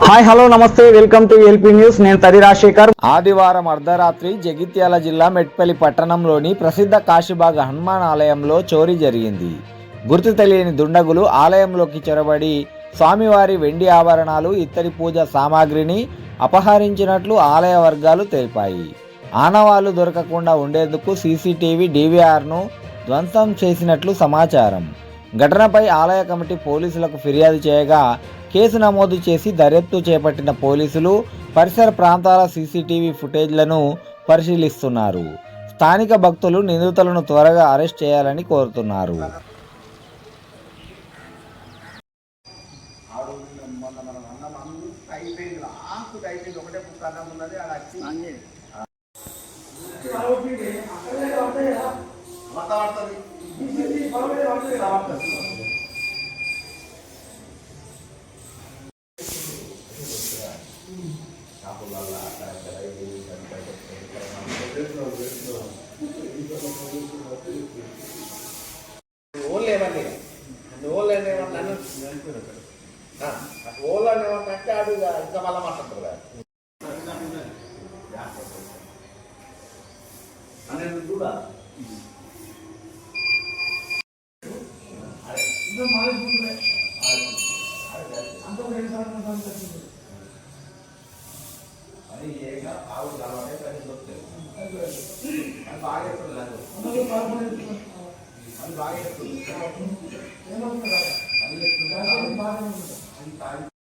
Hi hello నమస్తే welcome to LP news. నేను తది రాజశేఖర్. ఆదివారం అర్ధరాత్రి జగిత్యాల జిల్లా మెట్పల్లి పట్టణంలోని ప్రసిద్ధ కాశీబాగ్ హనుమాన్ ఆలయంలో చోరీ జరిగింది. గుర్తు తెలియని దుండగులు ఆలయంలోకి చొరబడి స్వామివారి వెండి ఆభరణాలు, ఇతరి పూజా సామాగ్రిని అపహరించినట్లు ఆలయ వర్గాలు తెలిపాయి. ఆనవాళ్లు దొరకకుండా ఉండేందుకు సీసీటీవీ డీవీఆర్ను ధ్వంసం చేసినట్లు సమాచారం. ఘటనపై ఆలయ కమిటీ పోలీసులకు ఫిర్యాదు చేయగా కేసు నమోదు చేసి దర్యాప్తు చేపట్టిన పోలీసులు పరిసర ప్రాంతాల సీసీటీవీ ఫుటేజ్లను పరిశీలిస్తున్నారు. స్థానిక భక్తులు నిందితులను త్వరగా అరెస్ట్ చేయాలని కోరుతున్నారు. ఓళ్ళేమంటే అడు ఇంకా మళ్ళా మాట్లాడతారు కదా అనేది కూడా అది ఏక ఆవు కావాలంటే పని దొరుకుతాయి. అది బాగా ఎప్పుడు లేదు, అది బాగా ఎప్పుడు